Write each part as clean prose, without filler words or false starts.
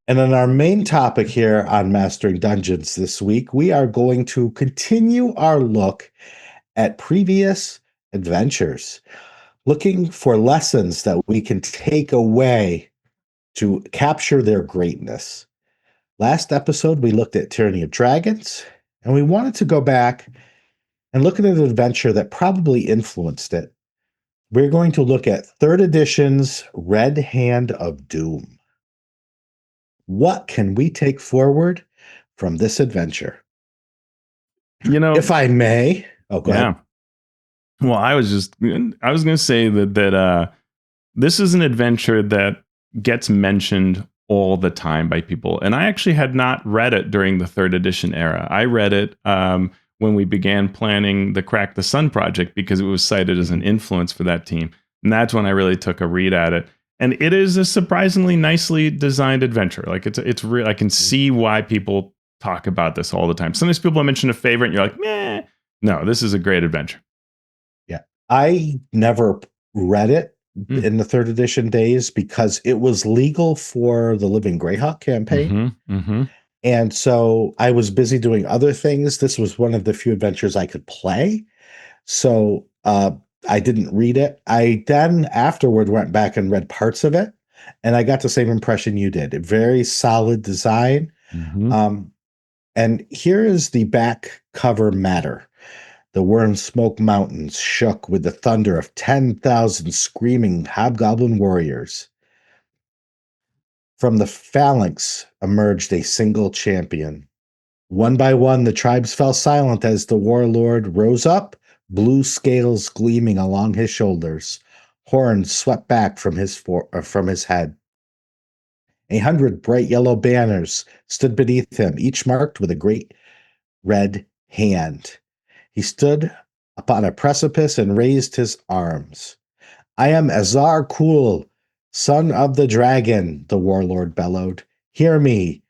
And on our main topic here on Mastering Dungeons this week, we are going to continue our look at previous adventures, looking for lessons that we can take away to capture their greatness. Last episode, we looked at Tyranny of Dragons, and we wanted to go back and look at an adventure that probably influenced it. We're going to look at 3rd edition's Red Hand of Doom. What can we take forward from this adventure? If I may. Oh, go ahead. Well, I was going to say that this is an adventure that gets mentioned all the time by people. And I actually had not read it during the 3rd edition era. I read it when we began planning the Crack the Sun project because it was cited as an influence for that team. And that's when I really took a read at it. And it is a surprisingly nicely designed adventure. Like it's real. I can see why people talk about this all the time. Sometimes people mention a favorite and you're like, meh. No, this is a great adventure. Yeah. I never read it in the 3rd edition days because it was legal for the Living Greyhawk campaign. And so I was busy doing other things. This was one of the few adventures I could play. So I didn't read it. I then afterward went back and read parts of it, and I got the same impression you did. A very solid design. And here is the back cover matter. The Worm Smoke Mountains shook with the thunder of 10,000 screaming hobgoblin warriors. From the phalanx emerged a single champion. One by one, the tribes fell silent as the warlord rose up, blue scales gleaming along his shoulders. Horns swept back from his head. 100 bright yellow banners stood beneath him, each marked with a great red hand. He stood upon a precipice and raised his arms. I am Azar Kul, son of the dragon, the warlord bellowed. Hear me.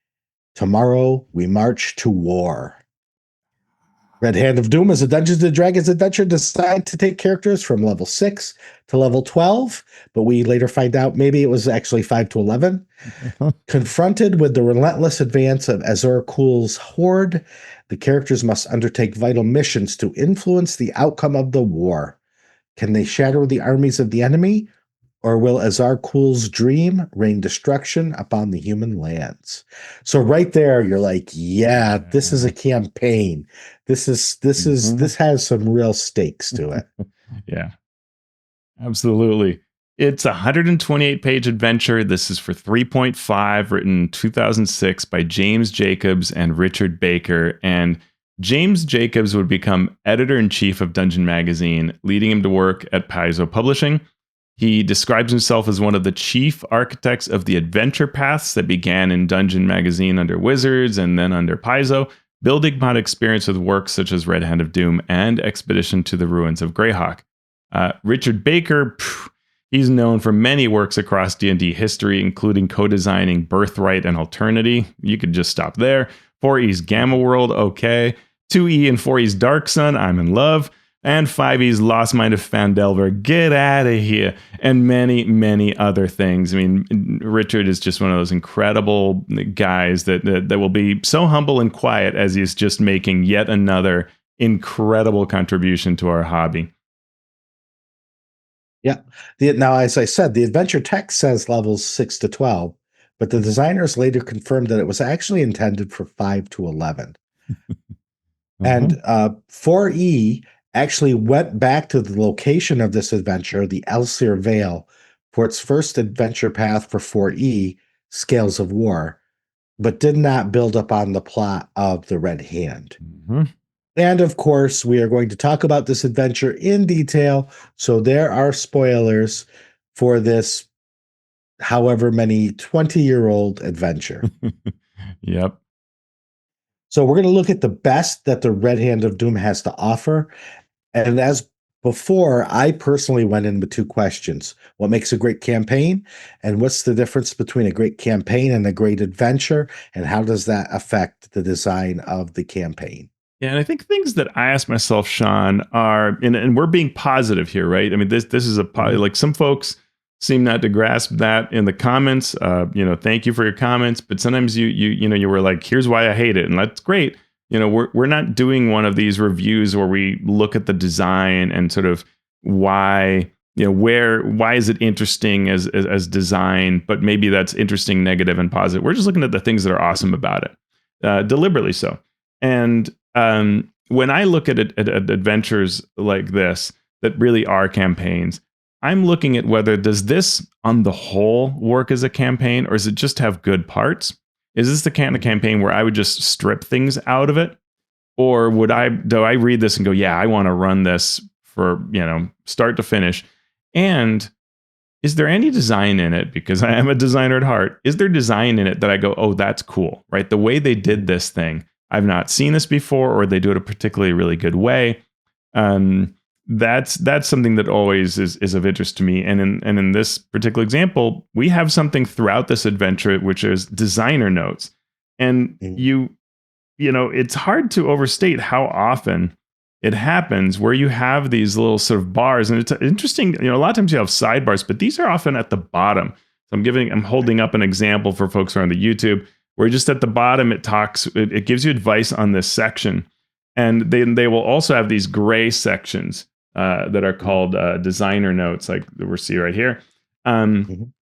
Tomorrow we march to war. Red Hand of Doom is a Dungeons & Dragons adventure designed to take characters from level 6 to level 12, but we later find out maybe it was actually 5 to 11. Confronted with the relentless advance of Azar Kul's horde, the characters must undertake vital missions to influence the outcome of the war. Can they shatter the armies of the enemy, or will Azar Kul's dream rain destruction upon the human lands? So right there, you're like, yeah, this is a campaign. This has some real stakes to it. Yeah, absolutely. It's a 128-page adventure. This is for 3.5, written 2006 by James Jacobs and Richard Baker. And James Jacobs would become editor-in-chief of Dungeon Magazine, leading him to work at Paizo Publishing. He describes himself as one of the chief architects of the adventure paths that began in Dungeon Magazine under Wizards and then under Paizo, building upon experience with works such as Red Hand of Doom and Expedition to the Ruins of Greyhawk. Richard Baker, he's known for many works across D&D history, including co-designing Birthright and Alternity. You could just stop there. 4E's Gamma World, okay. 2E and 4E's Dark Sun, I'm in love. And 5E's Lost Mind of Phandelver, get out of here, and many, many other things. I mean, Richard is just one of those incredible guys that will be so humble and quiet as he's just making yet another incredible contribution to our hobby. Yeah. Now, as I said, the adventure text says levels 6 to 12, but the designers later confirmed that it was actually intended for 5 to 11. And 4E actually went back to the location of this adventure, the Elsir Vale, for its first adventure path for 4E, Scales of War, but did not build upon the plot of the Red Hand. And of course, we are going to talk about this adventure in detail, so there are spoilers for this however many 20-year-old adventure. Yep. So we're going to look at the best that the Red Hand of Doom has to offer. And as before, I personally went in with 2 questions. What makes a great campaign? And what's the difference between a great campaign and a great adventure? And how does that affect the design of the campaign? Yeah, and I think things that I ask myself, Shawn, are, and we're being positive here, right? I mean, this is like some folks seem not to grasp that in the comments. Thank you for your comments, but sometimes you were like, here's why I hate it, and that's great. We're not doing one of these reviews where we look at the design and sort of why why is it interesting as design, but maybe that's interesting, negative, and positive. We're just looking at the things that are awesome about it, deliberately so. And when I look at adventures like this that really are campaigns, I'm looking at whether does this on the whole work as a campaign, or does it just have good parts? Is this the kind of campaign where I would just strip things out of it? Or do I read this and go, yeah, I want to run this for, start to finish? And is there any design in it? Because I am a designer at heart. Is there design in it that I go, oh, that's cool, right? The way they did this thing, I've not seen this before, or they do it a particularly really good way. That's something that always is of interest to me. And in this particular example, we have something throughout this adventure, which is designer notes. And it's hard to overstate how often it happens where you have these little sort of bars. And it's interesting, a lot of times you have sidebars, but these are often at the bottom. So I'm holding up an example for folks who are on the YouTube, where just at the bottom it gives you advice on this section. And then they will also have these gray sections that are called designer notes, like we see right here.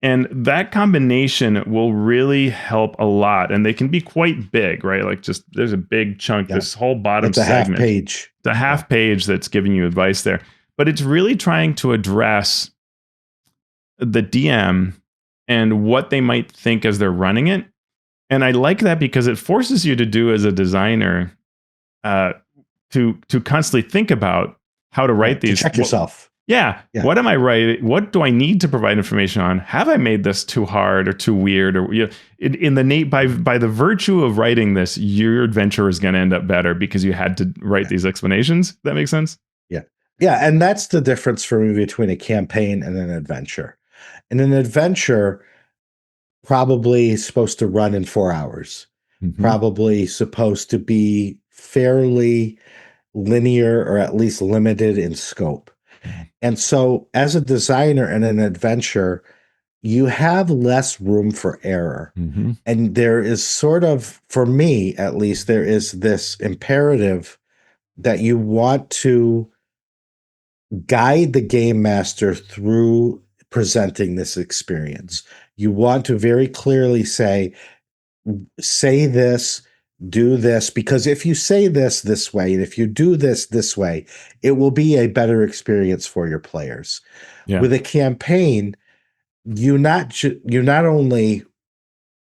And that combination will really help a lot. And they can be quite big, right? Like just there's a big chunk, this whole bottom segment. Half page. It's a half page that's giving you advice there. But it's really trying to address the DM and what they might think as they're running it. And I like that because it forces you to do as a designer to constantly think about how to write these. To check yourself. Yeah. What am I writing? What do I need to provide information on? Have I made this too hard or too weird? Or by the virtue of writing this, your adventure is going to end up better because you had to write these explanations. That makes sense? Yeah. Yeah. And that's the difference for me between a campaign and an adventure. And an adventure probably supposed to run in 4 hours, probably supposed to be fairly linear or at least limited in scope. And so as a designer in an adventure, you have less room for error. And there is sort of, for me at least, there is this imperative that you want to guide the game master through presenting this experience. You want to very clearly say this, do this, because if you say this way, and if you do this way, it will be a better experience for your players. With a campaign, you not only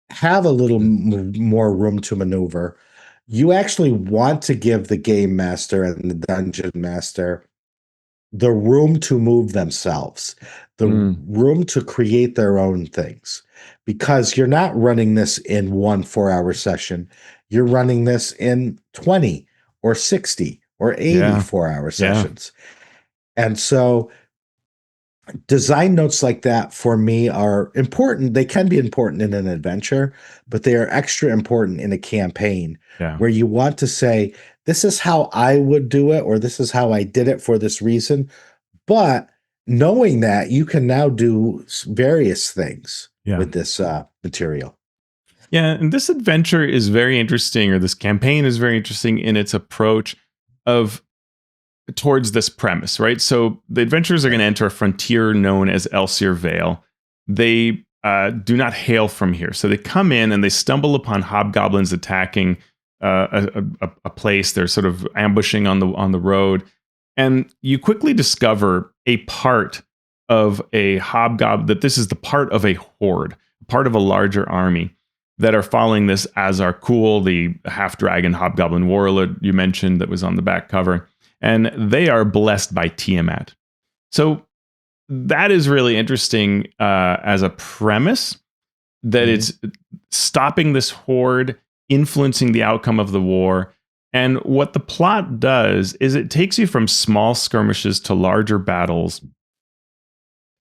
have a little more room to maneuver, you actually want to give the game master and the dungeon master the room to move themselves, the room to create their own things, because you're not running this in 1 4-hour session. You're running this in 20 or 60 or 80 4-hour sessions. And so design notes like that for me are important. They can be important in an adventure, but they are extra important in a campaign where you want to say, this is how I would do it, or this is how I did it for this reason. But knowing that, you can now do various things with this material. Yeah, and this adventure is very interesting, or this campaign is very interesting in its approach towards this premise, right? So the adventurers are going to enter a frontier known as Elsyr Vale. They do not hail from here. So they come in and they stumble upon hobgoblins attacking a place. They're sort of ambushing on the road. And you quickly discover a part of a hobgoblin, that this is the part of a horde, part of a larger army that are following this Azar Cool, the half-dragon hobgoblin warlord you mentioned that was on the back cover. And they are blessed by Tiamat. So that is really interesting as a premise, that it's stopping this horde, influencing the outcome of the war. And what the plot does is it takes you from small skirmishes to larger battles,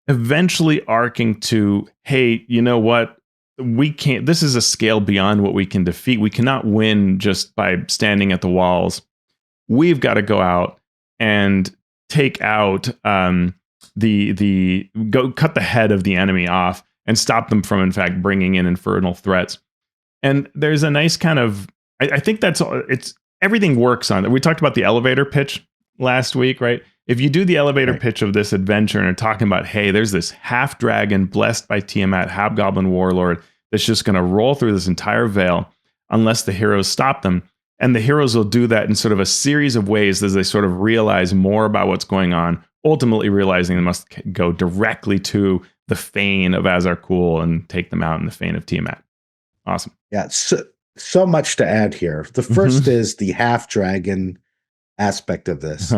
eventually arcing to, hey, you know what? We can't, this is a scale beyond what we can defeat. We cannot win just by standing at the walls. We've got to go out and take out the go cut the head of the enemy off and stop them from in fact bringing in infernal threats. And there's a nice kind of I think that's it's everything works on it. We talked about the elevator pitch last week, right? If you do the elevator Right. pitch of this adventure and are talking about, hey, there's this half dragon blessed by Tiamat, hobgoblin warlord that's just going to roll through this entire vale unless the heroes stop them. And the heroes will do that in sort of a series of ways as they sort of realize more about what's going on, ultimately realizing they must go directly to the Fane of Azarkul and take them out in the Fane of Tiamat. Awesome. Yeah. So much to add here. The first is the half dragon aspect of this.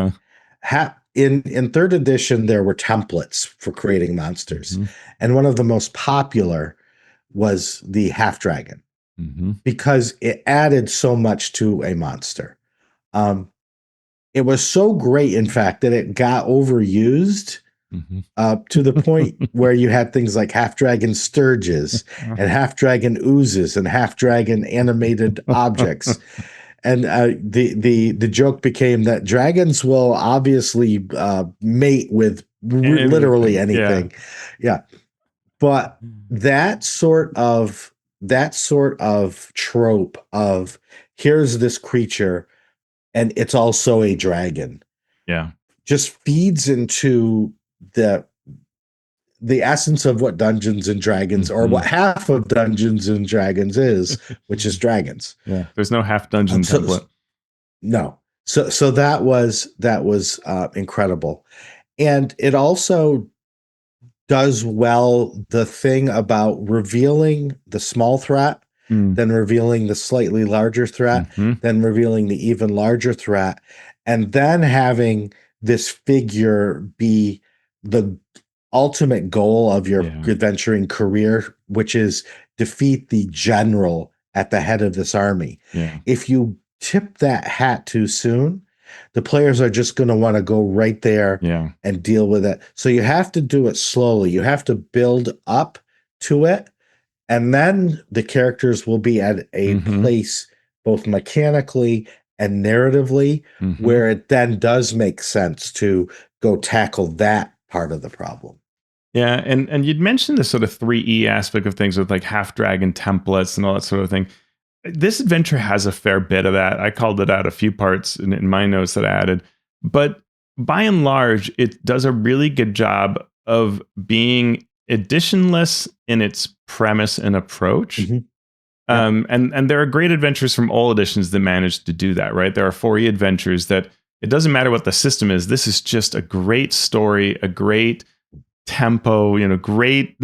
In third edition, there were templates for creating monsters, and one of the most popular was the half dragon because it added so much to a monster. It was so great, in fact, that it got overused to the point where you had things like half dragon sturges and half dragon oozes and half dragon animated objects. And the joke became that dragons will obviously mate with literally anything. Yeah. But that sort of trope of here's this creature and it's also a dragon. Yeah. Just feeds into the essence of what Dungeons and Dragons or what half of Dungeons and Dragons is, which is dragons. Yeah. There's no half dungeon template. No. So that was incredible. And it also does well the thing about revealing the small threat, then revealing the slightly larger threat, then revealing the even larger threat, and then having this figure be the ultimate goal of your adventuring career, which is defeat the general at the head of this army. Yeah. If you tip that hat too soon, the players are just going to want to go right there and deal with it. So you have to do it slowly. You have to build up to it, and then the characters will be at a place both mechanically and narratively where it then does make sense to go tackle that part of the problem. Yeah, and you'd mentioned the sort of 3E aspect of things with like half dragon templates and all that sort of thing. This adventure has a fair bit of that. I called it out a few parts in my notes that I added. But by and large, it does a really good job of being editionless in its premise and approach. And there are great adventures from all editions that manage to do that, right? There are 4E adventures that it doesn't matter what the system is. This is just a great story, a great tempo, great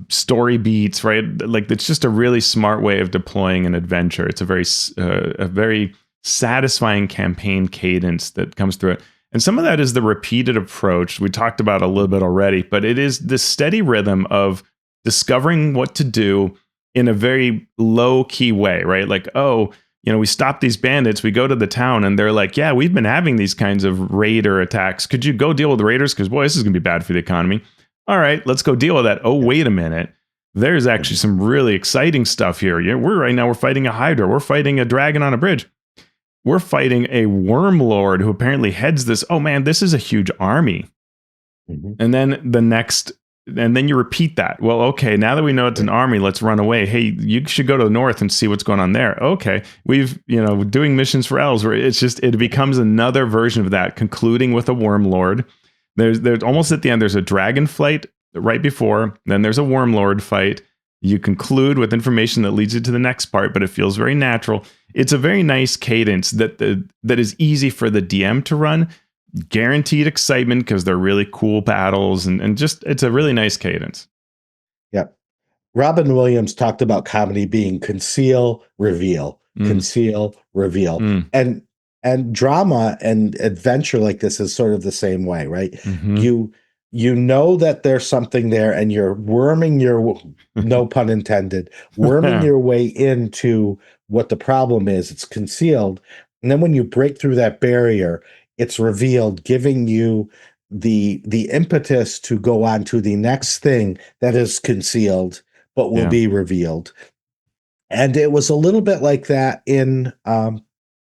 story beats, right? Like it's just a really smart way of deploying an adventure. It's a very satisfying campaign cadence that comes through it. And some of that is the repeated approach we talked about a little bit already, but it is the steady rhythm of discovering what to do in a very low key way, right? Like, we stop these bandits, we go to the town and they're like, yeah, we've been having these kinds of raider attacks. Could you go deal with the raiders? Because boy, this is going to be bad for the economy. All right, let's go deal with that. Oh, wait a minute. There's actually some really exciting stuff here. We're fighting a hydra. We're fighting a dragon on a bridge. We're fighting a worm lord who apparently heads this. Oh man, this is a huge army. And then you repeat that. Well, okay, now that we know it's an army, let's run away. Hey, you should go to the north and see what's going on there. Okay, we've, doing missions for elves where it becomes another version of that, concluding with a worm lord. There's almost at the end, there's a dragon fight right before, then there's a worm lord fight. You conclude with information that leads you to the next part, but it feels very natural. It's a very nice cadence that is easy for the DM to run. Guaranteed excitement because they're really cool battles and just it's a really nice cadence. Yep. Robin Williams talked about comedy being conceal, reveal, conceal, reveal. And drama and adventure like this is sort of the same way, right? You know that there's something there and you're worming no pun intended, worming your way into what the problem is. It's concealed. And then when you break through that barrier, it's revealed, giving you the impetus to go on to the next thing that is concealed, but will be revealed. And it was a little bit like that in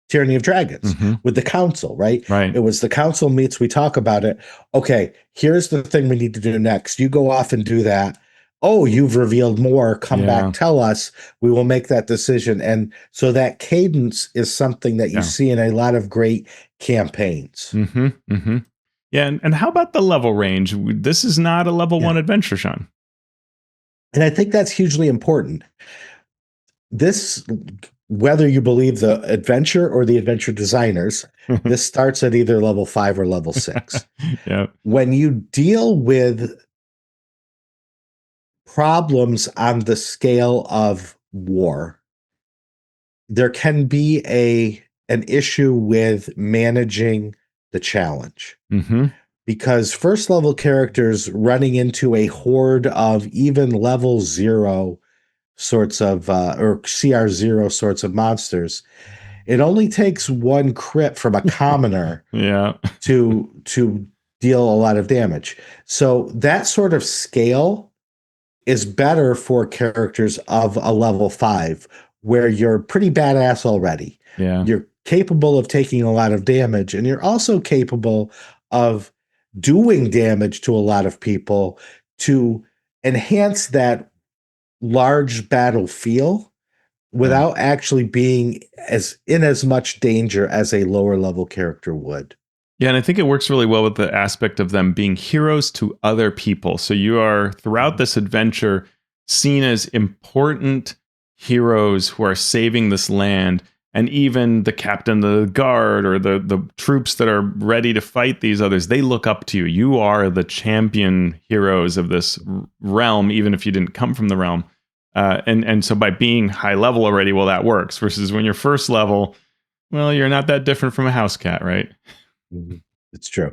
Tyranny of Dragons Hmm. with the council, right? Right. It was the council meets, we talk about it. Okay, here's the thing we need to do next. You go off and do that. Oh, you've revealed more. Come back, Yeah. tell us. We will make that decision. And so that cadence is something that you Yeah. see in a lot of great campaigns. Hmm. Hmm. Yeah. And how about the level range? This is not a level Yeah. one adventure, Sean. And I think that's hugely important. This, whether you believe the adventure or the adventure designers, this starts at either level 5 or level 6. Yeah. When you deal with problems on the scale of war, there can be an issue with managing the challenge, Hmm. because first level characters running into a horde of even level 0 sorts of or CR0 sorts of monsters, it only takes one crit from a commoner Yeah. to deal a lot of damage. So that sort of scale is better for characters of a level 5 where you're pretty badass already. Yeah. You're capable of taking a lot of damage, and you're also capable of doing damage to a lot of people to enhance that large battle feel Yeah. without actually being as much danger as a lower level character would. Yeah, and I think it works really well with the aspect of them being heroes to other people. So you are throughout this adventure seen as important heroes who are saving this land, and even the captain of the guard or the troops that are ready to fight these others, they look up to you. You are the champion heroes of this realm, even if you didn't come from the realm. And so by being high level already, well, that works. Versus when you're first level, well, you're not that different from a house cat, right? Mhm. It's true.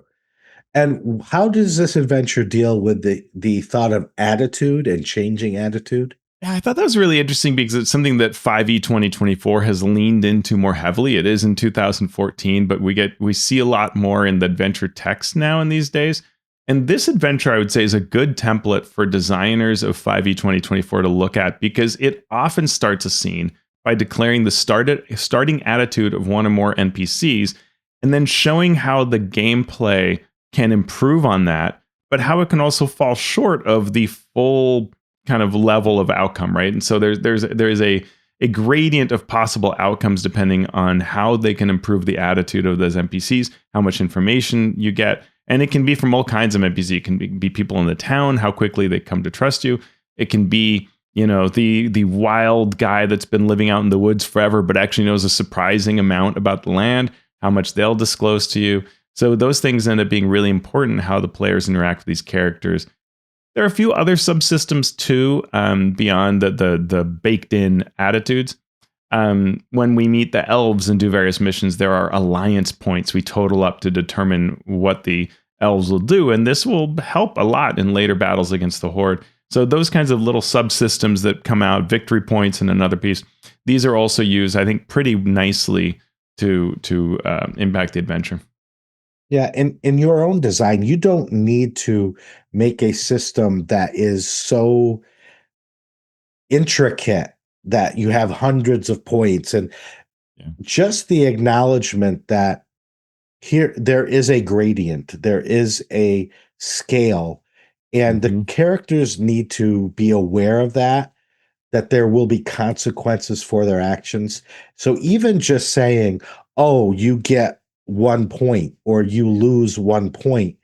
And how does this adventure deal with the thought of attitude and changing attitude? Yeah, I thought that was really interesting because it's something that 5e 2024 has leaned into more heavily. It is in 2014, but we see a lot more in the adventure text now in these days. And this adventure, I would say, is a good template for designers of 5e 2024 to look at because it often starts a scene by declaring the starting attitude of one or more NPCs and then showing how the gameplay can improve on that, but how it can also fall short of the full kind of level of outcome, right? And so there's a gradient of possible outcomes depending on how they can improve the attitude of those NPCs, how much information you get, and it can be from all kinds of NPCs. It can be people in the town, how quickly they come to trust you. It can be the wild guy that's been living out in the woods forever, but actually knows a surprising amount about the land, how much they'll disclose to you. So those things end up being really important how the players interact with these characters. There are a few other subsystems too, beyond the baked in attitudes. When we meet the elves and do various missions, there are alliance points we total up to determine what the elves will do, and this will help a lot in later battles against the horde. So those kinds of little subsystems that come out, victory points, and another piece, these are also used, I think, pretty nicely to impact the adventure. Yeah, in your own design, you don't need to make a system that is so intricate that you have hundreds of points, and Yeah. just the acknowledgement that here there is a gradient, there is a scale, and the Hmm. characters need to be aware of that there will be consequences for their actions. So even just saying, "Oh, you get 1 point or you lose 1 point,"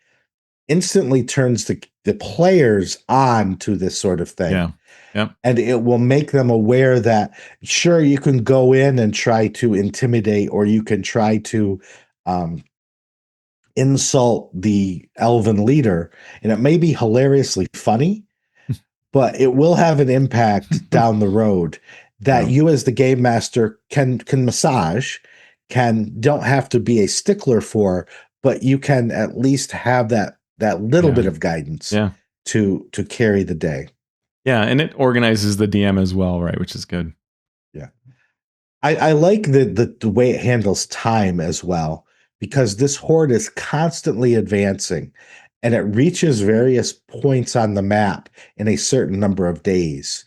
instantly turns the players on to this sort of thing. Yeah. Yep. And it will make them aware that, sure, you can go in and try to intimidate, or you can try to um, insult the elven leader, and it may be hilariously funny, but it will have an impact down the road that Yeah. you as the game master can massage, can don't have to be a stickler for, but you can at least have that little Yeah. bit of guidance Yeah. to carry the day. Yeah. And it organizes the DM as well, right? Which is good. Yeah. I like the way it handles time as well, because this horde is constantly advancing and it reaches various points on the map in a certain number of days.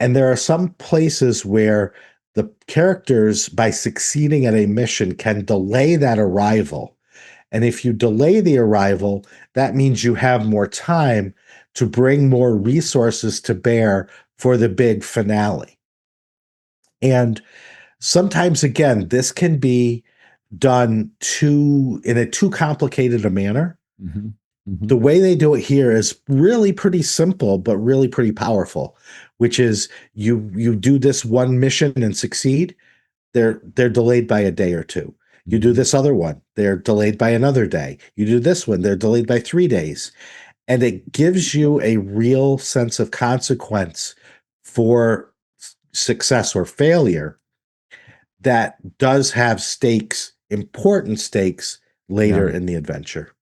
And there are some places where the characters, by succeeding at a mission, can delay that arrival. And if you delay the arrival, that means you have more time to bring more resources to bear for the big finale. And sometimes, again, this can be done in a too complicated a manner. Mm-hmm. Mm-hmm. The way they do it here is really pretty simple, but really pretty powerful, which is you do this one mission and succeed, they're delayed by a day or two. You do this other one, they're delayed by another day. You do this one, they're delayed by 3 days. And it gives you a real sense of consequence for success or failure that does have stakes, important stakes later in the adventure.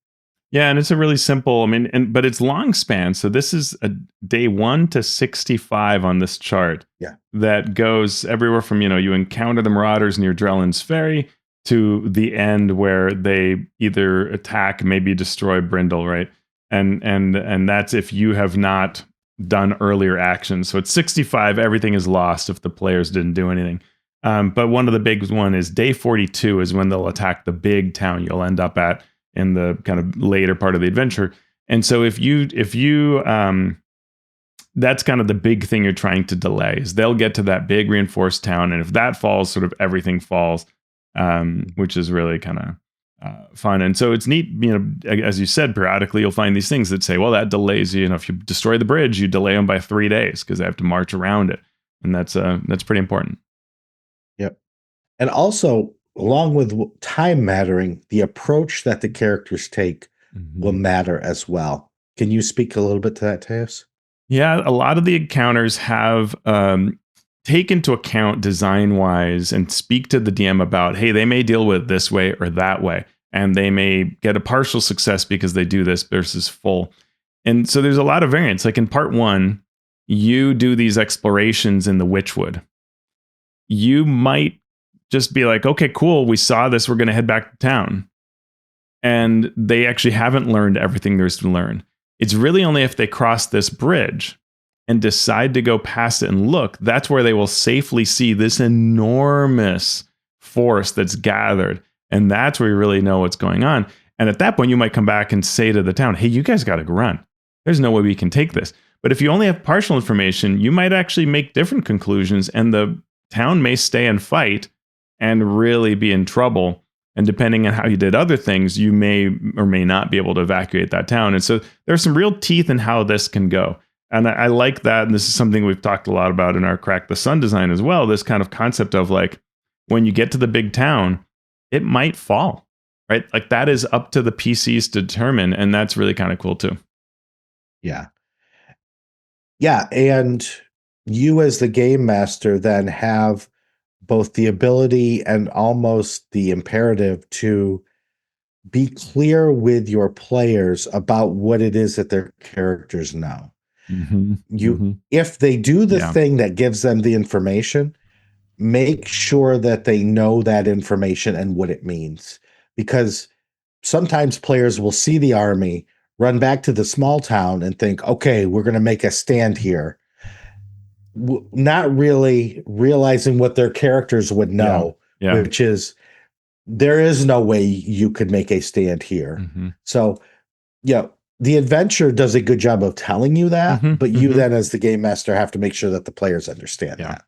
Yeah, and it's a really simple, I mean, but it's long span. So this is a day 1 to 65 on this chart. Yeah. That goes everywhere from, you encounter the Marauders near Drellin's Ferry to the end where they either attack, maybe destroy Brindle, right? And that's if you have not done earlier actions. So at 65, everything is lost if the players didn't do anything. But one of the big one is day 42 is when they'll attack the big town you'll end up at in the kind of later part of the adventure. And so if you that's kind of the big thing you're trying to delay is they'll get to that big reinforced town. And if that falls, sort of everything falls, which is really kind of fun. And so it's neat, as you said, periodically you'll find these things that say, well, that delays you. If you destroy the bridge, you delay them by 3 days because they have to march around it. And that's pretty important. Yep. And also, along with time mattering, the approach that the characters take will matter as well. Can you speak a little bit to that, Teos? Yeah, a lot of the encounters have take into account design-wise and speak to the DM about, hey, they may deal with it this way or that way, and they may get a partial success because they do this versus full. And so there's a lot of variance. Like in part 1, you do these explorations in the Witchwood. You might just be like, okay, cool, we saw this, we're going to head back to town. And they actually haven't learned everything there's to learn. It's really only if they cross this bridge and decide to go past it and look, that's where they will safely see this enormous force that's gathered. And that's where you really know what's going on. And at that point, you might come back and say to the town, hey, you guys got to run. There's no way we can take this. But if you only have partial information, you might actually make different conclusions, and the town may stay and fight and really be in trouble. And depending on how you did other things, you may or may not be able to evacuate that town. And so there's some real teeth in how this can go. And I like that. And this is something we've talked a lot about in our Crack the Sun design as well. This kind of concept of like, when you get to the big town, it might fall, right? Like that is up to the PCs to determine. And that's really kind of cool too. Yeah. Yeah. And you as the game master then have both the ability and almost the imperative to be clear with your players about what it is that their characters know. If they do the thing that gives them the information, make sure that they know that information and what it means. Because sometimes players will see the army, run back to the small town and think, okay, we're going to make a stand here. Not really realizing what their characters would know, which is there is no way you could make a stand here. So, the adventure does a good job of telling you that, but you then as the game master have to make sure that the players understand that.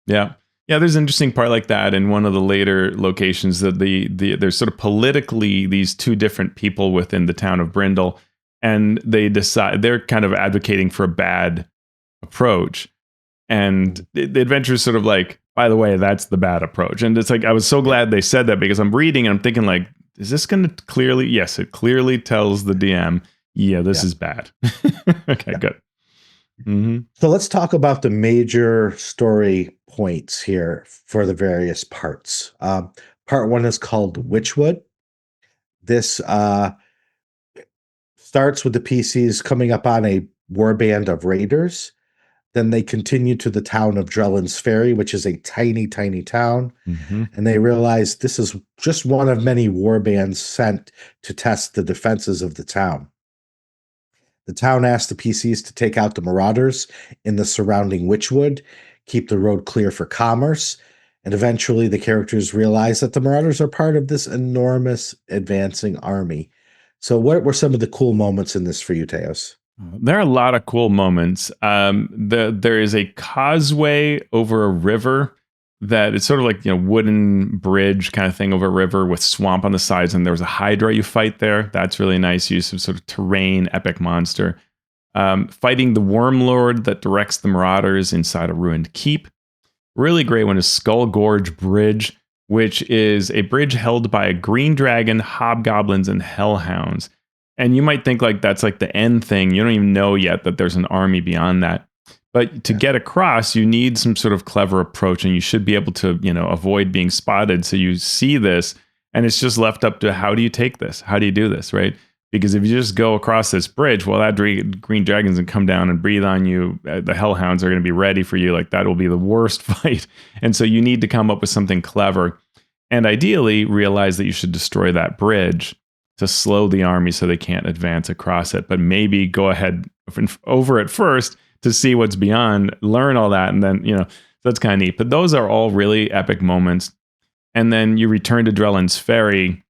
Yeah. There's an interesting part like that in one of the later locations that there's sort of politically these two different people within the town of Brindle, and they decide they're kind of advocating for a bad approach. And the adventure is sort of like, by the way, that's the bad approach. And it's like, I was so glad they said that, because I'm reading and I'm thinking like, is this going to clearly, yes, it clearly tells the DM, this is bad. Okay, good. So let's talk about the major story points here for the various parts. Part 1 is called Witchwood. This starts with the PCs coming up on a warband of raiders. Then they continue to the town of Drellin's Ferry, which is a tiny, tiny town. And they realize this is just one of many warbands sent to test the defenses of the town. The town asks the PCs to take out the Marauders in the surrounding Witchwood, keep the road clear for commerce, And eventually, the characters realize that the Marauders are part of this enormous advancing army. So, what were some of the cool moments in this for you, Teos? There are a lot of cool moments. There is a causeway over a river that it's sort of like, wooden bridge kind of thing over a river with swamp on the sides, and there was a Hydra you fight there. That's really nice use of sort of terrain, epic monster. Fighting the Worm Lord that directs the Marauders inside a ruined keep. Really great one is Skull Gorge Bridge, which is a bridge held by a green dragon, hobgoblins, and hellhounds. And you might think like that's like the end thing. You don't even know yet that there's an army beyond that. But to get across, you need some sort of clever approach, and you should be able to, avoid being spotted. So you see this, and it's just left up to how do you take this? How do you do this, right? Because if you just go across this bridge, well, that green dragon's gonna come down and breathe on you. The hellhounds are gonna be ready for you. Like that will be the worst fight. And so you need to come up with something clever, and ideally realize that you should destroy that bridge to slow the army so they can't advance across it. But maybe go ahead over it first to see what's beyond, learn all that, and then that's kind of neat. But those are all really epic moments. And then you return to Drellin's Ferry,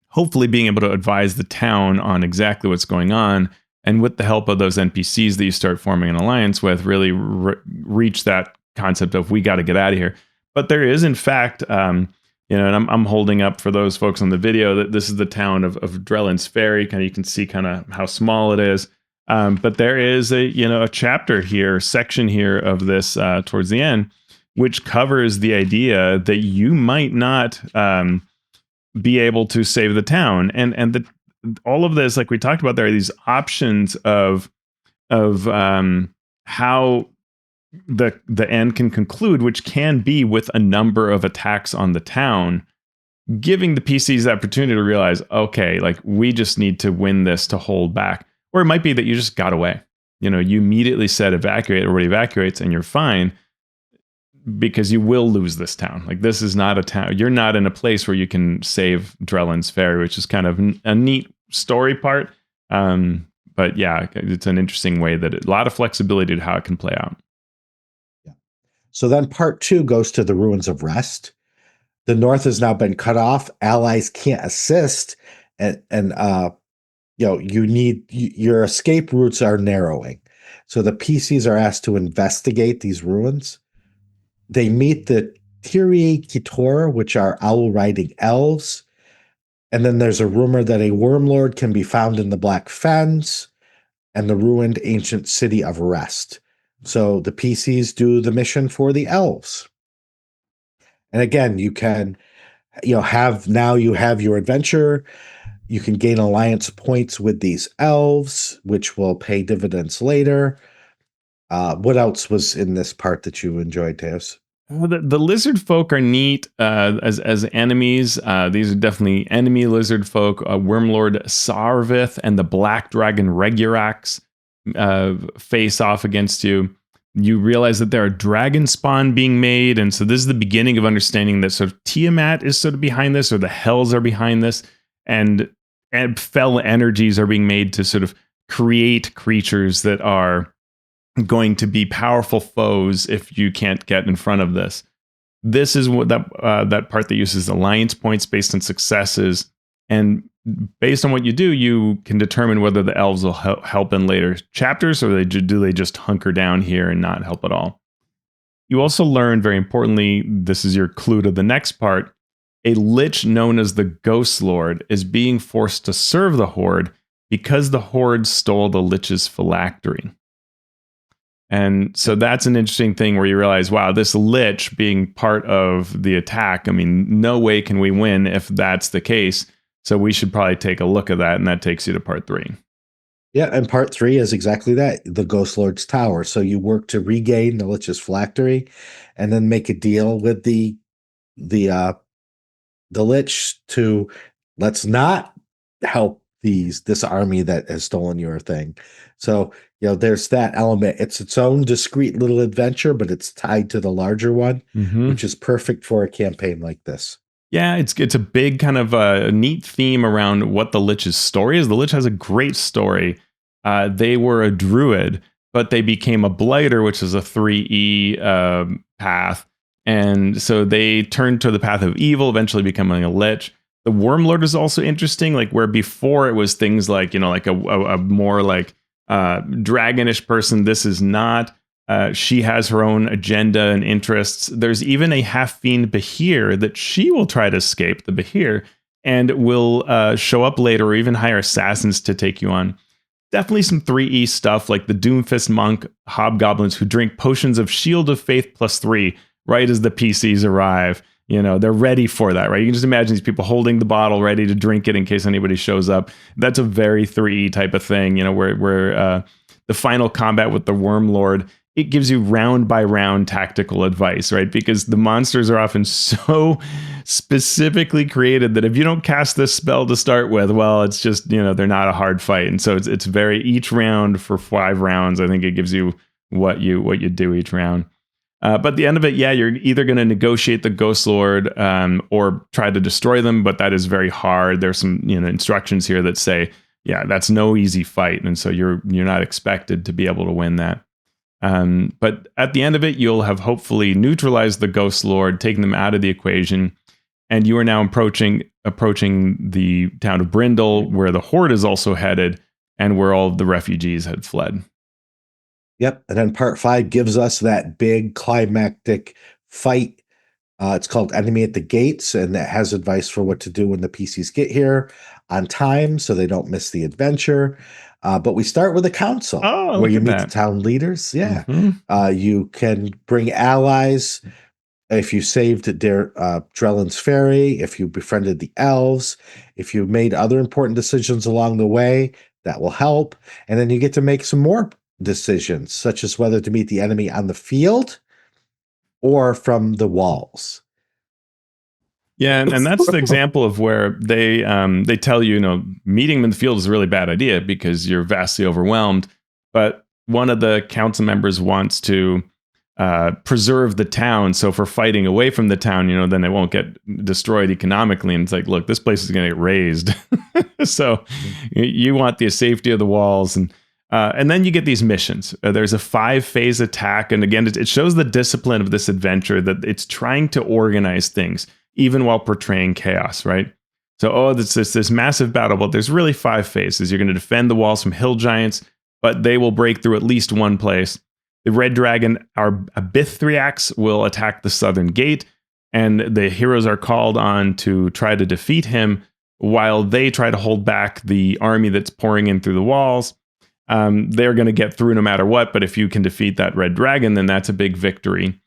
hopefully being able to advise the town on exactly what's going on, and with the help of those NPCs that you start forming an alliance with, really reach that concept of we got to get out of here. But there is, in fact, and I'm holding up for those folks on the video that this is the town of Drellin's Ferry. Kind of, you can see kind of how small it is. But there is a chapter here, section here of this towards the end, which covers the idea that you might not be able to save the town, and all of this, like we talked about, there are these options of how the end can conclude, which can be with a number of attacks on the town, giving the PCs the opportunity to realize, okay, like we just need to win this to hold back. Or it might be that you just got away. You immediately said evacuate, everybody evacuates, and you're fine, because you will lose this town. Like this is not a town. You're not in a place where you can save Drellin's Ferry, which is kind of a neat story part. But yeah, it's an interesting way that a lot of flexibility to how it can play out. Yeah. So then part 2 goes to the ruins of Rhest. The North has now been cut off. Allies can't assist, and your escape routes are narrowing. So the PCs are asked to investigate these ruins. They meet the Tiri Kitor, which are owl-riding elves. And then there's a rumor that a Worm Lord can be found in the Black Fens and the ruined ancient city of Rhest. So the PCs do the mission for the elves. And again, you can, you have your adventure. You can gain alliance points with these elves, which will pay dividends later. What else was in this part that you enjoyed, Teos? The lizard folk are neat as enemies. These are definitely enemy lizard folk. Wormlord Sarvith and the Black Dragon Regurax face off against you. You realize that there are dragon spawn being made, and so this is the beginning of understanding that sort of Tiamat is sort of behind this, or the hells are behind this, and fell energies are being made to sort of create creatures that are going to be powerful foes if you can't get in front of this. This is what that part that uses alliance points based on successes, and based on what you do, you can determine whether the elves will help in later chapters, or do they just hunker down here and not help at all. You also learn, very importantly, this is your clue to the next part, a lich known as the Ghostlord is being forced to serve the Horde because the Horde stole the lich's phylactery. And so that's an interesting thing where you realize, wow, this lich being part of the attack, I mean, no way can we win if that's the case. So we should probably take a look at that, and that takes you to part 3. Yeah, and part 3 is exactly that, the Ghostlord's Tower. So you work to regain the lich's phylactery, and then make a deal with the lich to let's not help this army that has stolen your thing. So there's that element. It's its own discrete little adventure, but it's tied to the larger one, which is perfect for a campaign like this. Yeah, it's a big kind of a neat theme around what the Lich's story is. The Lich has a great story. They were a druid, but they became a blighter, which is a 3E path. And so they turn to the path of evil, eventually becoming a lich. The Wormlord is also interesting, like where before it was things like, like a more like dragonish person. This is not. She has her own agenda and interests. There's even a half fiend Behir that she will try to escape the Behir and will show up later or even hire assassins to take you on. Definitely some 3E stuff like the Doomfist Monk hobgoblins who drink potions of Shield of Faith +3 right as the PCs arrive. They're ready for that, right? You can just imagine these people holding the bottle ready to drink it in case anybody shows up. That's a very 3E type of thing, where the final combat with the Wormlord, it gives you round by round tactical advice, right? Because the monsters are often so specifically created that if you don't cast this spell to start with, well, it's just, they're not a hard fight. And so it's very, each round for 5 rounds, I think it gives you what you do each round. But at the end of it, yeah, you're either going to negotiate the Ghostlord or try to destroy them, but that is very hard. There's some instructions here that say, yeah, that's no easy fight, and so you're not expected to be able to win that. But at the end of it, you'll have hopefully neutralized the Ghostlord, taken them out of the equation, and you are now approaching the town of Brindle, where the Horde is also headed, and where all of the refugees had fled. Yep. And then part 5 gives us that big climactic fight. It's called Enemy at the Gates, and it has advice for what to do when the PCs get here on time so they don't miss the adventure. But we start with a council where you meet the town leaders. Yeah. Mm-hmm. You can bring allies if you saved Drellin's Ferry, if you befriended the elves, if you made other important decisions along the way, that will help. And then you get to make some more decisions, such as whether to meet the enemy on the field or from the walls. Yeah, and that's the example of where they tell you, meeting them in the field is a really bad idea because you're vastly overwhelmed. But one of the council members wants to preserve the town, so for fighting away from the town, then they won't get destroyed economically. And it's like, look, this place is going to get razed, so you want the safety of the walls, and then you get these missions. There's a 5-phase attack, and again, it shows the discipline of this adventure that it's trying to organize things, even while portraying chaos, right? So, it's this massive battle, but there's really 5 phases. You're going to defend the walls from hill giants, but they will break through at least one place. The red dragon, our Abithriax, will attack the southern gate, and the heroes are called on to try to defeat him while they try to hold back the army that's pouring in through the walls. They're going to get through no matter what, but if you can defeat that red dragon, then that's a big victory.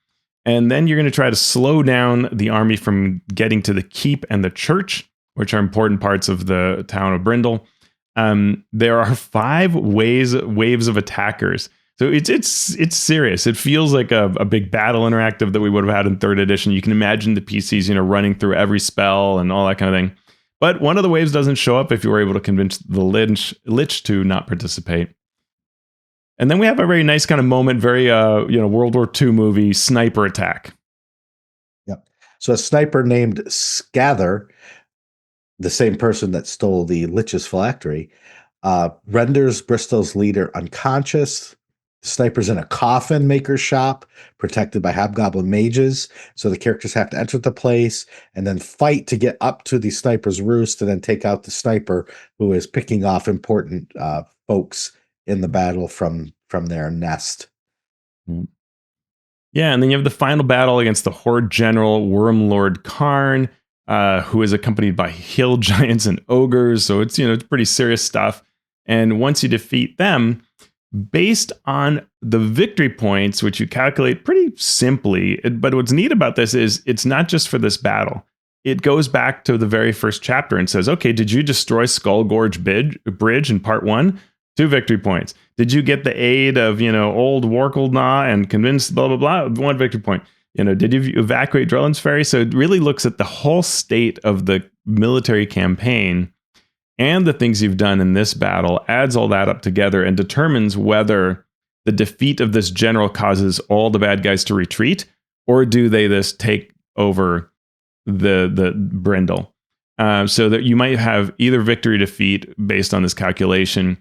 And then you're going to try to slow down the army from getting to the keep and the church, which are important parts of the town of Brindle. There are 5 waves of attackers. So it's serious. It feels like a big battle interactive that we would have had in 3rd edition. You can imagine the PCs, running through every spell and all that kind of thing. But one of the waves doesn't show up if you were able to convince the Lich to not participate. And then we have a very nice kind of moment, very World War II movie sniper attack. Yep. So a sniper named Scather, the same person that stole the Lich's phylactery, renders Bristol's leader unconscious. The sniper's in a coffin maker shop protected by hobgoblin mages. So the characters have to enter the place and then fight to get up to the sniper's roost and then take out the sniper who is picking off important folks in the battle from their nest. Yeah, and then you have the final battle against the Horde General Wormlord Karn, who is accompanied by hill giants and ogres. So it's it's pretty serious stuff. And once you defeat them, based on the victory points, which you calculate pretty simply, but what's neat about this is it's not just for this battle. It goes back to the very first chapter and says, okay, did you destroy Skull Gorge Bridge in part 1? 2 victory points. Did you get the aid of, old Warkaldna and convince blah, blah, blah? 1 victory point. Did you evacuate Drellin's Ferry? So it really looks at the whole state of the military campaign and the things you've done in this battle, adds all that up together and determines whether the defeat of this general causes all the bad guys to retreat, or do they just take over the Brindle. So that you might have either victory or defeat based on this calculation.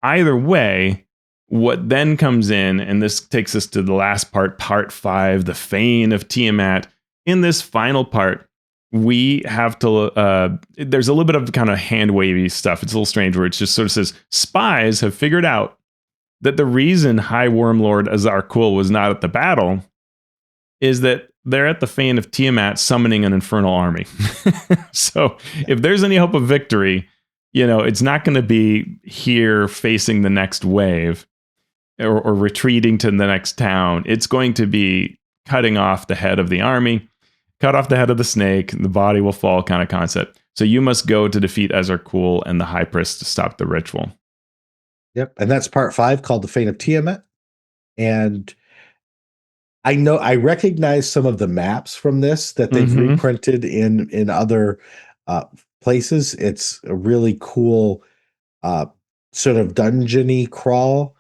Either way, What then comes in, and this takes us to the last part, part 5, the Fane of Tiamat. In this final part, we have to, there's a little bit of kind of hand wavy stuff. It's a little strange where it just sort of says, spies have figured out that the reason High Wormlord Azar Kul was not at the battle is that they're at the Fane of Tiamat summoning an infernal army. So if there's any hope of victory, it's not going to be here facing the next wave or retreating to the next town. It's going to be cutting off the head of the army, cut off the head of the snake, the body will fall kind of concept. So you must go to defeat Azar Kul and the High Priest to stop the ritual. Yep. And that's part 5 called the Fane of Tiamat. And I recognize some of the maps from this that they've reprinted in other places. It's a really cool sort of dungeony crawl.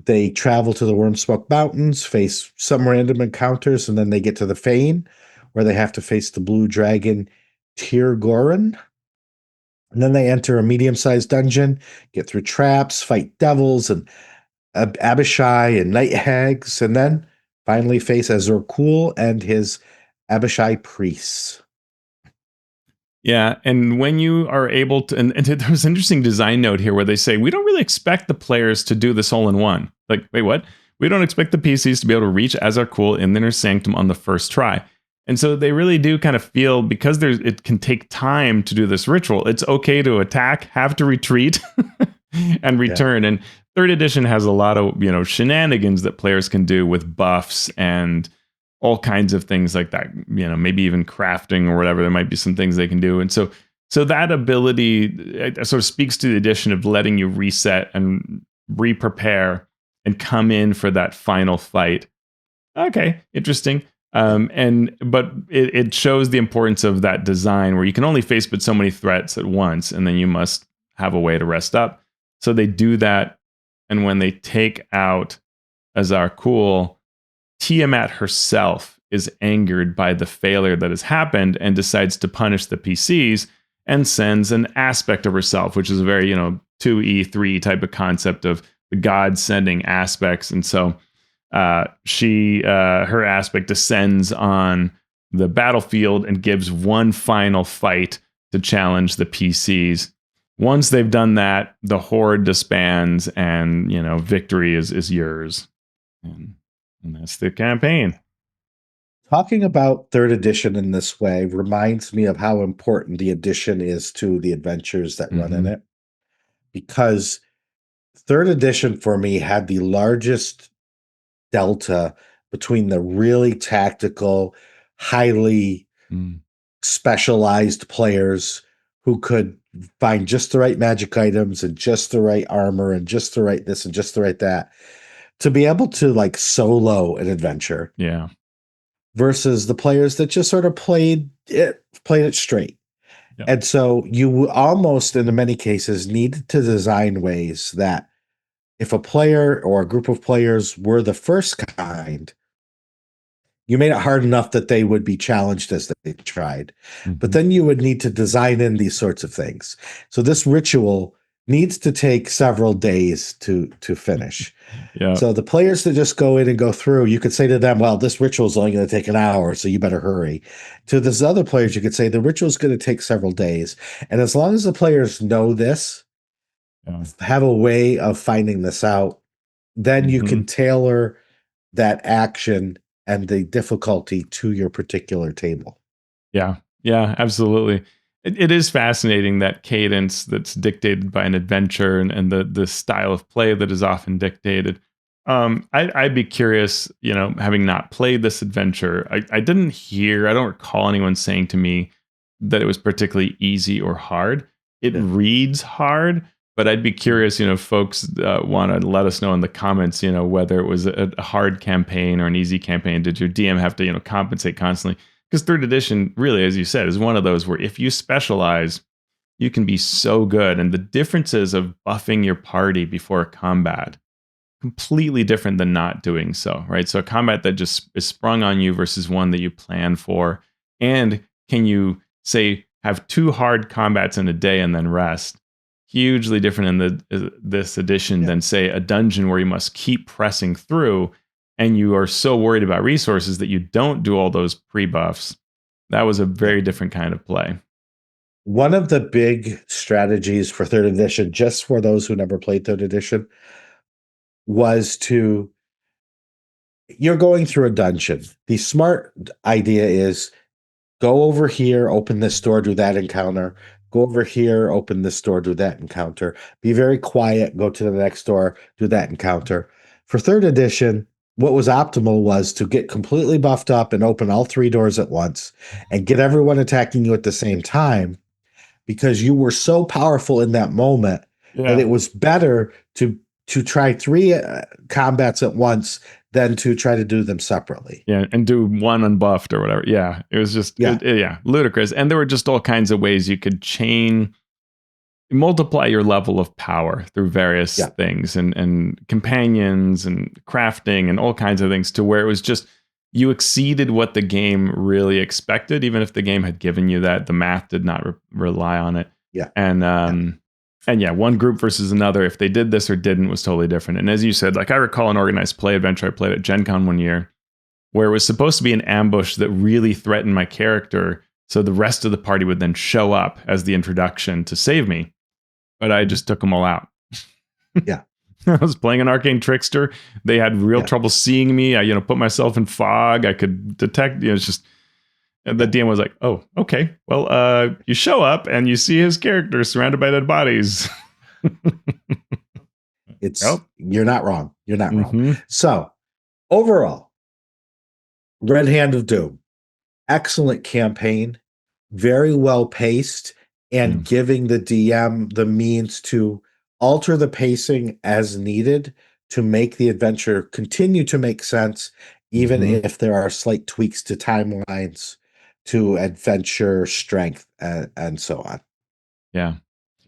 They travel to the Wormsmoke Mountains, face some random encounters, and then they get to the Fane, where they have to face the blue dragon Tirgoran. And then they enter a medium-sized dungeon, get through traps, fight devils and Abishai and night hags, and then finally face Azar Kul and his Abishai priests. Yeah, and when you are able to, and there's an interesting design note here where they say, we don't really expect the players to do this all in one. Like, wait, what? We don't expect the PCs to be able to reach Azar Kul in the Inner Sanctum on the first try. And so they really do kind of feel, because it can take time to do this ritual, it's okay to attack, have to retreat, and return. Yeah. And 3rd edition has a lot of, shenanigans that players can do with buffs and all kinds of things like that, maybe even crafting or whatever. There might be some things they can do. And so that ability sort of speaks to the addition of letting you reset and re-prepare and come in for that final fight. Okay, interesting. But it shows the importance of that design where you can only face but so many threats at once, and then you must have a way to rest up. So they do that. And when they take out Azar Kul, Tiamat herself is angered by the failure that has happened and decides to punish the PCs and sends an aspect of herself, which is a very, 2E, 3 type of concept of the god sending aspects. And so her aspect descends on the battlefield and gives one final fight to challenge the PCs. Once they've done that, the horde disbands and, victory is yours. And that's the campaign. Talking about 3rd edition in this way reminds me of how important the edition is to the adventures that run in it. Because 3rd edition for me had the largest delta between the really tactical, highly specialized players who could find just the right magic items and just the right armor and just the right this and just the right that, to be able to like solo an adventure. Yeah. Versus the players that just sort of played it straight. Yep. And so you almost, in many cases, need to design ways that if a player or a group of players were the first kind, you made it hard enough that they would be challenged as they tried. But then you would need to design in these sorts of things. So this ritual needs to take several days to finish. Yeah. So the players that just go in and go through, you could say to them, well, this ritual is only going to take an hour, so you better hurry. To those other players, you could say the ritual is going to take several days. And as long as the players know this, have a way of finding this out, then you can tailor that action and the difficulty to your particular table. Yeah, absolutely. It is fascinating, that cadence that's dictated by an adventure and the style of play that is often dictated. I'd be curious, having not played this adventure, I don't recall anyone saying to me that it was particularly easy or hard. It reads hard, but I'd be curious, folks want to let us know in the comments, whether it was a hard campaign or an easy campaign. Did your DM have to, compensate constantly? Because 3rd edition, really, as you said, is one of those where if you specialize, you can be so good. And the differences of buffing your party before a combat, completely different than not doing so, right? So a combat that just is sprung on you versus one that you plan for. And can you, say, have 2 hard combats in a day and then rest? hugely different in this edition Yeah. than say a dungeon where you must keep pressing through and you are so worried about resources that you don't do all those pre-buffs. That was a Yeah. very different kind of play. One of the big strategies for third edition, just for those who never played third edition, was you're going through a dungeon. The smart idea is go over here, open this door, do that encounter. Go over here, open this door, do that encounter. Be very quiet, go to the next door, do that encounter. For third edition, what was optimal was to get completely buffed up and open all three doors at once and get everyone attacking you at the same time, because you were so powerful in that moment that Yeah. it was better to try three combats at once than to try to do them separately. Yeah, and do one unbuffed or whatever. Yeah, it was just Yeah. yeah, ludicrous. And there were just all kinds of ways you could multiply your level of power through various Yeah. things and companions and crafting and all kinds of things, to where it was just you exceeded what the game really expected, even if the game had given you that. The math did not rely on it. Yeah. And yeah, one group versus another, if they did this or didn't, was totally different. And as you said, like I recall an organized play adventure I played at Gen Con one year where it was supposed to be an ambush that really threatened my character. So the rest of the party would then show up as the introduction to save me. But I just took them all out. Yeah. I was playing an arcane trickster. They had real trouble seeing me. I, put myself in fog. I could detect, it's just, and the DM was like, oh, okay. Well, you show up and you see his character surrounded by dead bodies. You're not wrong. You're not wrong. Mm-hmm. So overall, Red Hand of Doom, excellent campaign, very well paced, and giving the DM the means to alter the pacing as needed to make the adventure continue to make sense, even if there are slight tweaks to timelines, to adventure strength, and so on. Yeah.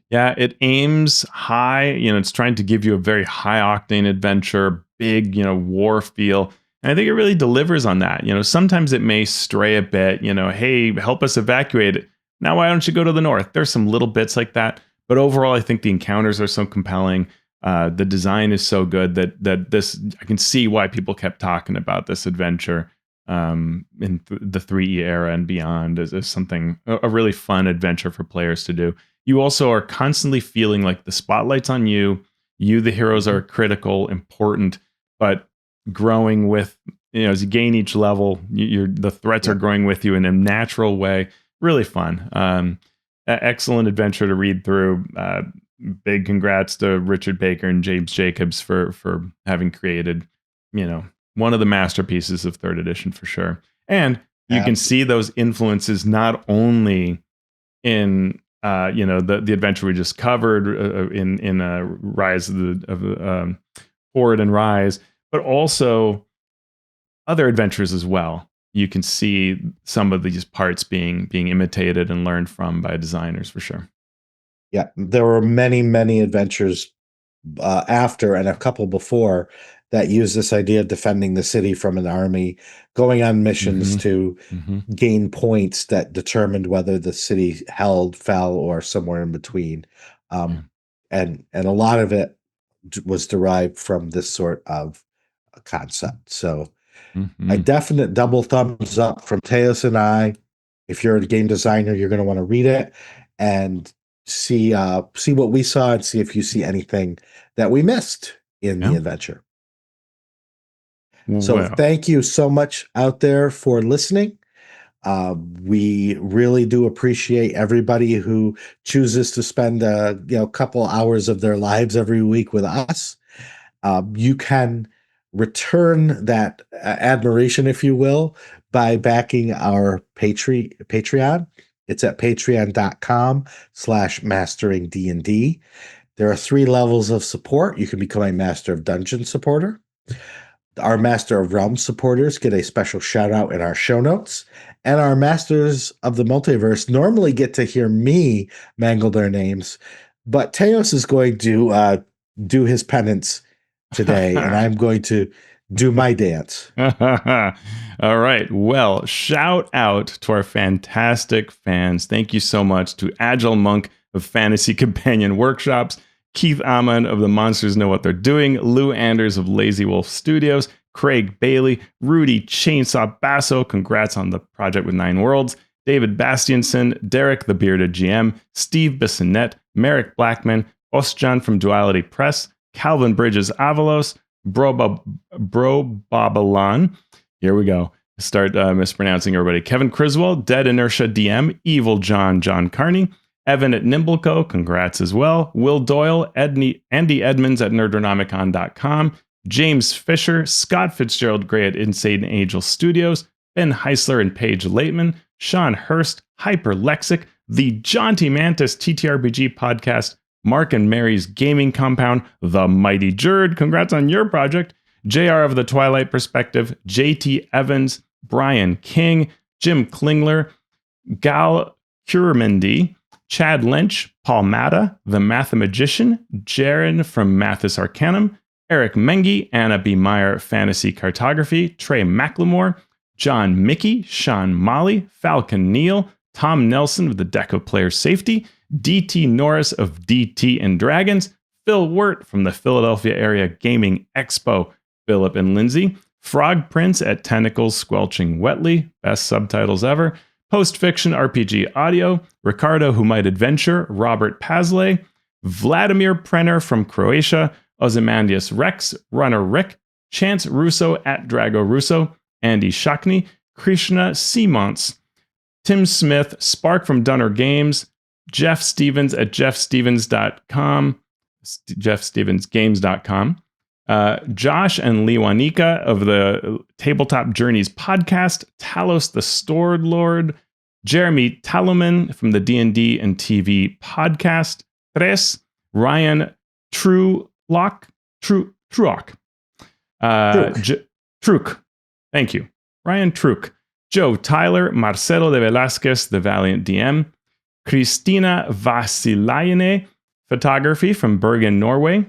Yeah, it aims high. It's trying to give you a very high octane adventure, big, war feel. And I think it really delivers on that. Sometimes it may stray a bit, hey, help us evacuate it. Now, why don't you go to the north? There's some little bits like that. But overall, I think the encounters are so compelling. The design is so good that this, I can see why people kept talking about this adventure in the 3E era and beyond as something, a really fun adventure for players to do. You also are constantly feeling like the spotlight's on you. You, the heroes, are critical, important, but growing with, as you gain each level, the threats are growing with you in a natural way. Really fun. Excellent adventure to read through. Big congrats to Richard Baker and James Jacobs for having created, one of the masterpieces of third edition for sure. And you can see those influences not only in the adventure we just covered in Rise of the Horde and Rise, but also other adventures as well. You can see some of these parts being imitated and learned from by designers for sure. Yeah, there were many adventures after and a couple before that use this idea of defending the city from an army, going on missions to gain points that determined whether the city held, fell, or somewhere in between. And a lot of it was derived from this sort of concept. So a definite double thumbs up from Teos and I. If you're a game designer, you're going to want to read it and see what we saw and see if you see anything that we missed in the adventure. So thank you so much out there for listening. We really do appreciate everybody who chooses to spend a couple hours of their lives every week with us. You can return that admiration, if you will, by backing our Patreon. It's at patreon.com/masteringdnd. There are 3 levels of support. You can become a Master of Dungeon supporter. Our Master of Realms supporters get a special shout out in our show notes. And our Masters of the Multiverse normally get to hear me mangle their names. But Teos is going to do his penance today, and I'm going to do my dance. All right. Well, shout out to our fantastic fans. Thank you so much to Agile Monk, of Fantasy Companion Workshops, Keith Amon of The Monsters Know What They're Doing, Lou Anders of Lazy Wolf Studios, Craig Bailey, Rudy Chainsaw Basso, congrats on the project with 9 Worlds, David Bastianson, Derek the Bearded GM, Steve Bissonette, Merrick Blackman, Ostjan from Duality Press, Calvin Bridges Avalos, Bro Babalan. Here we go. Start mispronouncing everybody. Kevin Criswell, Dead Inertia DM, Evil John Carney, Evan at Nimbleco, congrats as well. Will Doyle, Andy Edmonds at nerdonomicon.com, James Fisher, Scott Fitzgerald Gray at Insane Angel Studios, Ben Heisler and Paige Laitman, Sean Hurst, Hyperlexic, the Jaunty Mantis TTRPG podcast, Mark and Mary's Gaming Compound, The Mighty Jerd, congrats on your project, JR of the Twilight Perspective, JT Evans, Brian King, Jim Klingler, Gal Curamendi, Chad Lynch, Paul Matta, The Mathemagician, Jaron from Mathis Arcanum, Eric Mengi, Anna B. Meyer, Fantasy Cartography, Trey McLemore, John Mickey, Sean Molly, Falcon Neal, Tom Nelson of the Deck of Player Safety, DT Norris of DT and Dragons, Phil Wirt from the Philadelphia Area Gaming Expo, Philip and Lindsay, Frog Prince at Tentacles Squelching Wetly, best subtitles ever, Post Fiction RPG Audio, Ricardo Who Might Adventure, Robert Pazley, Vladimir Prenner from Croatia, Ozymandias Rex, Runner Rick, Chance Russo at Drago Russo, Andy Shockney, Krishna Simons, Tim Smith, Spark from Dunner Games, Jeff Stevens at jeffstevens.com, jeffstevensgames.com, Josh and Lewanika of the Tabletop Journeys podcast, Talos the Stored Lord, Jeremy Taluman from the D&D and TV podcast, Tres, Ryan Truock, Truk, thank you, Ryan Truk, Joe Tyler, Marcelo de Velasquez, the Valiant DM, Christina Vasilayane, photography from Bergen, Norway,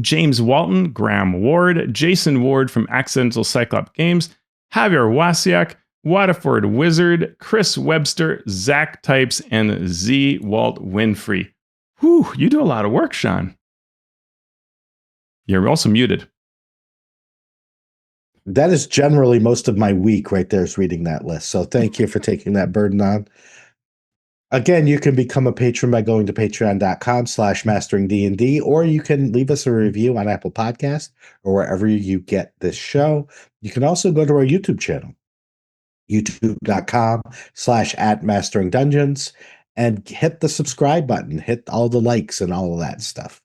James Walton, Graham Ward, Jason Ward from Accidental Cyclop Games, Javier Wasiak, Waterford Wizard, Chris Webster, Zach Types, and Z. Walt Winfrey. Whew, you do a lot of work, Sean. You're also muted. That is generally most of my week right there is reading that list. So thank you for taking that burden on. Again, you can become a patron by going to patreon.com/masteringdnd, or you can leave us a review on Apple Podcast or wherever you get this show. You can also go to our YouTube channel, youtube.com/@masteringdungeons, and hit the subscribe button, hit all the likes and all of that stuff.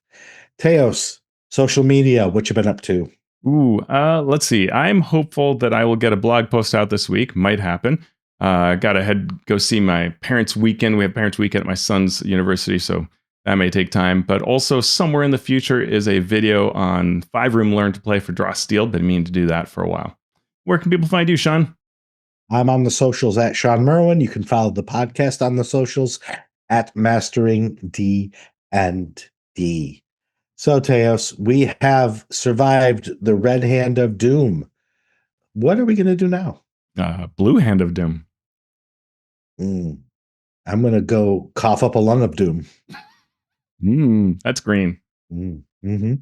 Teos, social media, what you been up to? Let's see. I'm hopeful that I will get a blog post out this week. Might happen. Gotta go see my parents' weekend. We have parents' weekend at my son's university, so that may take time. But also somewhere in the future is a video on 5-room Learn to Play for Draw Steel. Been meaning to do that for a while. Where can people find you, Sean? I'm on the socials at Sean Merwin. You can follow the podcast on the socials at Mastering D and D. So, Teos, we have survived the Red Hand of Doom. What are we going to do now? Blue Hand of Doom. I'm going to go cough up a lung of doom. That's green. Mm-hmm.